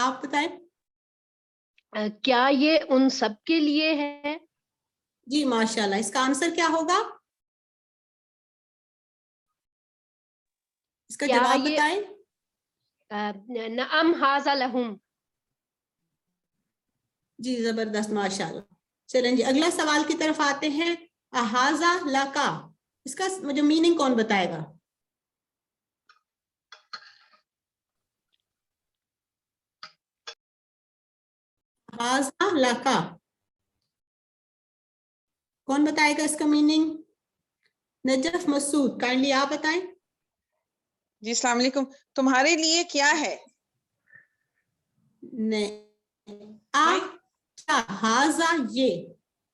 آپ بتائیں. کیا یہ ان سب کے لیے ہے؟ جی ماشاءاللہ. اس کا آنسر کیا ہوگا؟ اس کا کیا جواب یہ بتائیں. نعم ھذا لہم. جی زبردست ماشاءاللہ. چلیں جی اگلا سوال کی طرف آتے ہیں. احاذا لکا، اس کا مجھے میننگ کون بتائے گا؟ احاذا لکا کون بتائے گا اس کا میننگ؟ نجف مسعود کائنڈلی آپ بتائیں. جی السلام علیکم. تمہارے لیے کیا ہے؟ احاذا یہ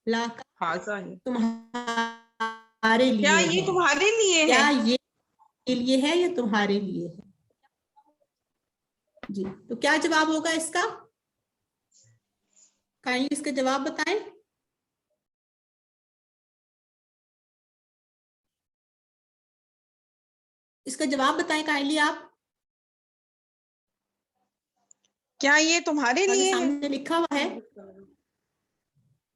لکا حاضہ ہے. تمہارے کیا لیے یہ ہے. تمہارے لیے کیا ہے؟ یہ کے لیے ہے یا تمہارے لیے ہے؟ جی تو کیا جواب ہوگا اس کا؟ کائنڈلی اس کا جواب بتائیں. اس کا جواب بتائیں کائنڈلی آپ. کیا یہ تمہارے آگے لیے ہے؟ سامنے لکھا ہوا ہے.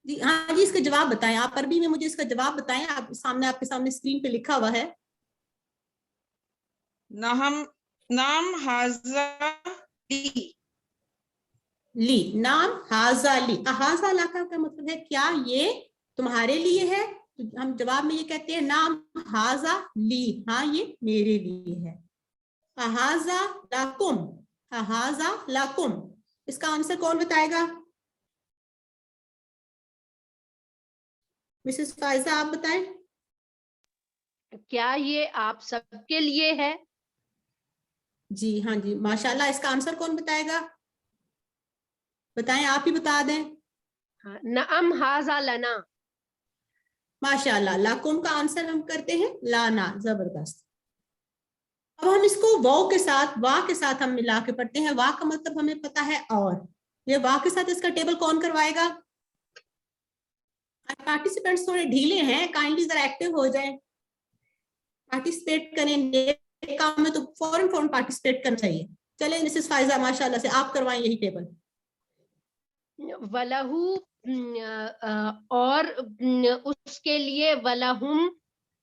جی ہاں جی اس کا جواب بتائیں آپ. عربی میں مجھے اس کا جواب بتائیں. آپ سامنے آپ کے سامنے اسکرین پہ لکھا ہوا ہے. نام حاضہ لی. لی نام حاضہ لی. احاذا لکا کا مطلب ہے کیا یہ تمہارے لیے ہے. تو ہم جواب میں یہ کہتے ہیں نام حاضہ لی، ہاں یہ میرے لیے ہے. احاذا لکم، احاذا لکم اس کا آنسر کون بتائے گا؟ مسز فائزہ آپ بتائیں. کیا یہ آپ سب کے لیے ہے؟ جی ہاں جی ماشاءاللہ. اس کا آنسر کون بتائے گا؟ بتائیں آپ ہی بتا دیں. نعم ھذا لنا. ماشاءاللہ. لاکم کا آنسر ہم کرتے ہیں لانا. زبردست. اب ہم اس کو واو کے ساتھ وا کے ساتھ ہم ملا کے پڑھتے ہیں. وا کا مطلب ہمیں پتا ہے اور. یہ وا کے ساتھ اس کا ٹیبل کون کروائے گا؟ پارٹیسپینٹس تھوڑے ڈھیلے ہیں، کائنڈلی ذرا ایکٹیو ہو جائیں، پارٹیسپیٹ کریں. کام میں تو فوراً پارٹیسپیٹ کرنا چاہیے. چلیں مسز فائزہ ماشاءاللہ سے آپ کروائیں یہی ٹیبل. ولہو اور اس کے لیے، ولہم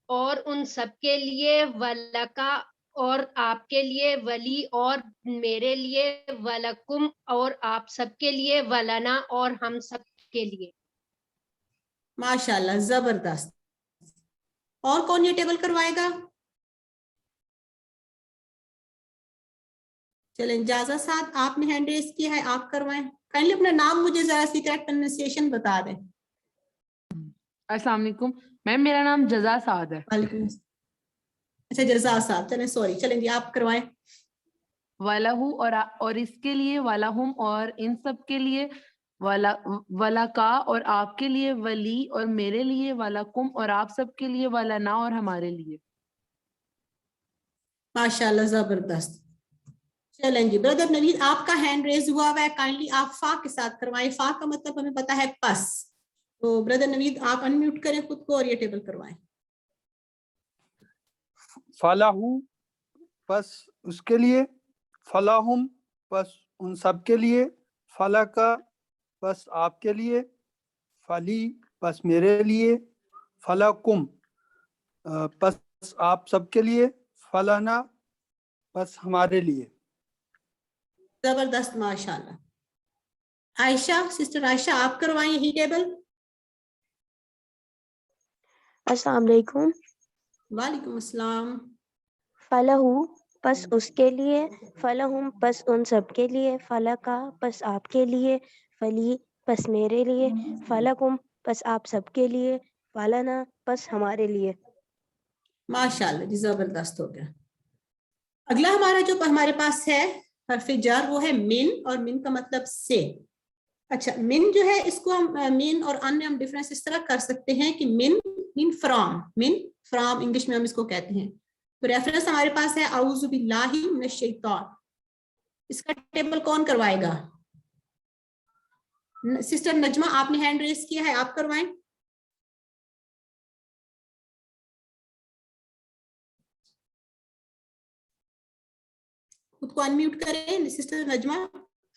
اور ان سب کے لیے، ولکا اور آپ کے لیے، ولی اور میرے لیے، ولکم اور آپ سب کے لیے، ولنا اور ہم سب کے لیے. ماشاءاللہ زبردست. اور کون یہ ٹیبل کروائے گا؟ چلیں جازا صاحب آپ نے ہینڈ ریز کیا ہے، آپ کروائیں. کائنڈلی اپنا نام مجھے ذرا سی کریکٹ پروننسیشن بتا دیں. السلام علیکم میم، میرا نام جزا سعد ہے. وعلیکم السلام. اچھا جزا صاحب چلیں سوری. چلیں جی آپ کروائیں. ولہو اور اس کے لیے، ولہم اور ان سب کے لیے، ولکا اور آپ کے لیے، ولی اور میرے لیے، ولکم اور آپ سب کے لیے، ولنا اور ہمارے لیے. ماشاءاللہ زبردست. چلیں جی بردر نوید آپ کا ہینڈ ریز ہوا ہے، کائنڈلی آپ فا کے ساتھ کروائیں. فا کا مطلب ہمیں پتا ہے پس. تو بردر نوید آپ انمیوٹ کریں خود کو اور یہ ٹیبل کروائیں. فلاحو پس اس کے لیے، فلاحم پس ان سب کے لیے، فلکا پس آپ کے لیے، فلی پس میرے لیے، فلکم پس آپ سب کے لیے، فلنا پس ہمارے لیے. زبردست ماشاءاللہ. عائشہ سسٹر عائشہ آپ کروائیں یہی ٹیبل. السلام علیکم. وعلیکم السلام. فلاحو پس اس کے لیے، فلہم پس ان سب کے لیے، فلکا پس آپ کے لیے، فلی پس میرے لیے، فلکم پس آپ سب کے لیے، فلنا پس ہمارے لیے. ماشاءاللہ جی زبردست ہو گیا. اگلا ہمارا جو ہمارے پاس ہے حرف جر وہ ہے من، اور من کا مطلب سے. اچھا من جو ہے اس کو ہم من اور ان میں ہم ڈفرینس اس طرح کر سکتے ہیں کہ من فرام انگلش میں ہم اس کو کہتے ہیں. تو ریفرنس ہمارے پاس ہے اعوذ باللہ من الشیطان. اس کا ٹیبل کون کروائے گا؟ سسٹر نجمہ آپ نے ہینڈ ریز کیا ہے، آپ کروائیں. خود کو انمیوٹ کریں سسٹر نجمہ.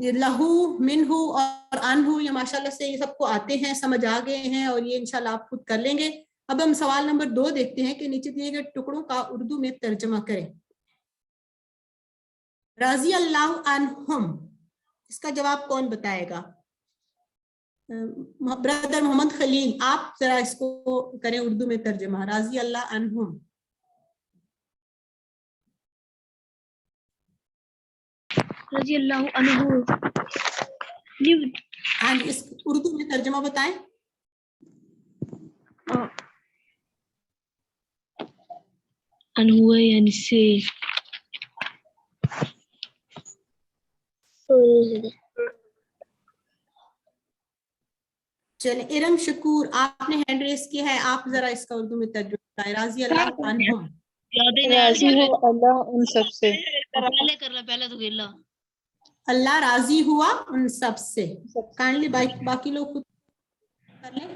یہ لہو منہو اور انہو یہ ماشاءاللہ سے یہ سب کو آتے ہیں، سمجھ آ گئے ہیں، اور یہ انشاءاللہ آپ خود کر لیں گے. اب ہم سوال نمبر 2 دیکھتے ہیں کہ نیچے دیے گئے ٹکڑوں کا اردو میں ترجمہ کریں. رضی اللہ عنہم، اس کا جواب کون بتائے گا؟ برادر محمد خلیل، آپ ذرا اس کو کریں اردو میں ترجمہ. رضی اللہ عنہم. رضی اللہ عنہ. ہاں جی، اس اردو میں ترجمہ بتائیں. عنہ یعنی سے. چلیں ارم شکور، آپ نے ہینڈ ریس کیا ہے، آپ ذرا اس کا اردو میں ترجمہ بتائیں. رضی اللہ عنہم. راضی ہو اللہ ان سب سے. پہلے کر لو، پہلے تو گلا. اللہ راضی ہوا ان سب سے. کائنڈلی باقی لوگ خود کر لیں.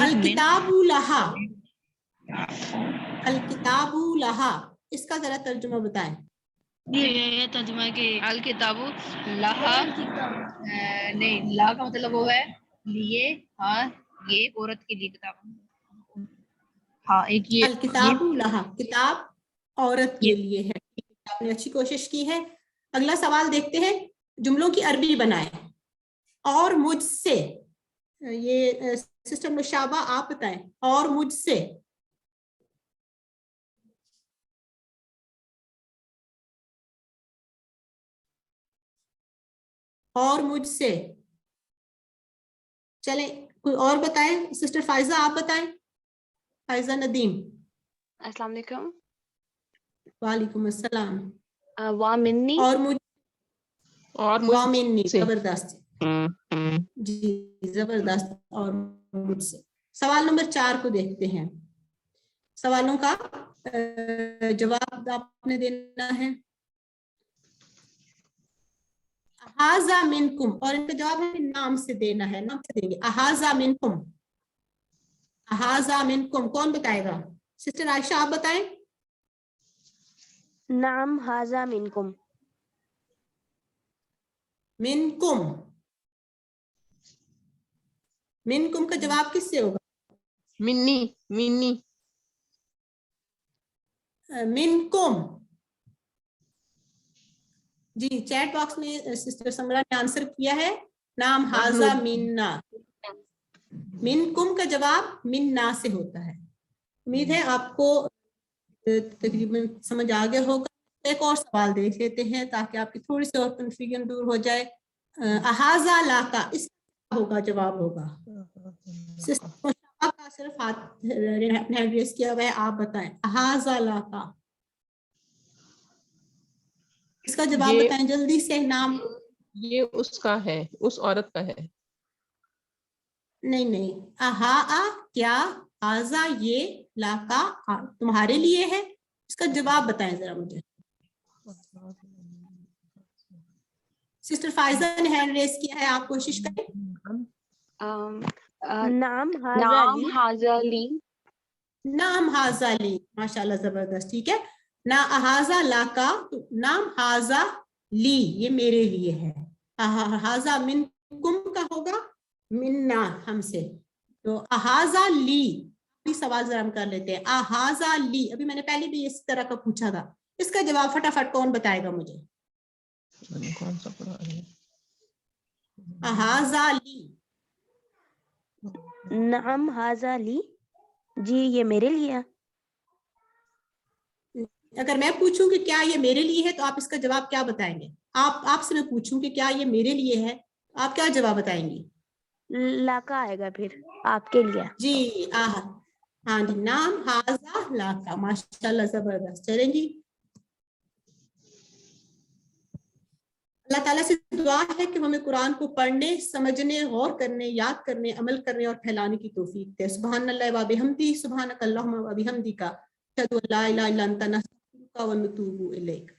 الکتاب لہا، الکتاب لہا، اس کا ذرا ترجمہ بتائیں. یہ ترجمہ کہ الکتاب لہا نہیں، لا کا مطلب وہ ہے لیے. ہاں یہ عورت کے لیے کتاب. ہاں ایک یہ الکتاب لہا، کتاب عورت کے لیے ہے. آپ نے اچھی کوشش کی ہے. اگلا سوال دیکھتے ہیں. جملوں کی عربی بنائیں. اور مجھ سے، یہ سسٹر مشابہ آپ بتائیں. اور مجھ سے. اور مجھ سے. چلیں کوئی اور بتائیں. سسٹر فائزہ آپ بتائیں. فائزہ ندیم. السلام علیکم. وعلیکم السلام. وامنی. اور مجھ، اور وامنی، زبردست جی زبردست. اور مجھ سے. سوال نمبر 4 کو دیکھتے ہیں. سوالوں کا جواب آپ نے دینا ہے. احاذا منکم، اور ان کا جواب ہمیں نام سے دینا ہے. نام سے دیں گے. احاذا منکم. احاذا منکم کون بتائے گا؟ سسٹر عائشہ آپ بتائیں. نعم ہاذا منکم. منکم. منکم کا جواب کس سے ہوگا؟ منی. منی. منکم. جی چیٹ باکس میں سسٹر سمرا نے آنسر کیا ہے. نام ہاذا مننا. منکم کا جواب مننا سے ہوتا ہے. امید ہے آپ کو تقریباً سمجھ آ گیا ہوگا. ایک اور سوال دیکھ لیتے ہیں تاکہ آپ کی تھوڑی سی اور کنفیوژن دور ہو جائے. احاذا لاکا، اس کا ہوگا جواب ہوگا. سسٹر کا صرف ہاتھ ہینڈ ریس کیا ہوا ہے، آپ بتائیں. احاذا لاکا، اس کا جواب بتائیں جلدی سے. نام یہ اس کا ہے، اس عورت کا ہے. نہیں نہیں. اہا کیا، آزا یہ، لاکا تمہارے لیے ہے. اس کا جواب بتائیں ذرا مجھے. سسٹر فائزہ نے ہینڈ ریس کیا ہے، آپ کوشش کریں. نعم نام ہاذا لی. نام ہاذا لی، ماشاءاللہ زبردست. ٹھیک ہے. نا احاذا لاکا، نام ہاذا لی یہ میرے لیے ہے. احاذا منکم کا ہوگا مننا ہم سے. تو احاذا لی سوال ذرا ہم کر لیتے ہیں. احاذا لی، ابھی میں نے پہلے بھی اس طرح کا پوچھا تھا. اس کا جواب فٹافٹ کون بتائے گا مجھے؟ احاذا لی. نعم ہاذا لی، جی یہ میرے لیے. اگر میں پوچھوں کہ کیا یہ میرے لیے ہے تو آپ اس کا جواب کیا بتائیں گے؟ آپ سے میں پوچھوں کہ کیا یہ میرے لیے ہے، آپ کیا جواب بتائیں گی؟ لاکا آئے گا پھر آپ کے لیے. جی ہاں جی. نام ہاذا لاکا، ماشاءاللہ زبردست. چلیں جی. اللہ تعالیٰ سے دعا ہے کہ ہمیں قرآن کو پڑھنے، سمجھنے، غور کرنے، یاد کرنے، عمل کرنے اور پھیلانے کی توفیق دے. سبحان اللہ و بحمدہ، سبحانک اللہم و بحمدک، اشہد ان لا الہ الا انت، نستغفرک و نتوب الیک.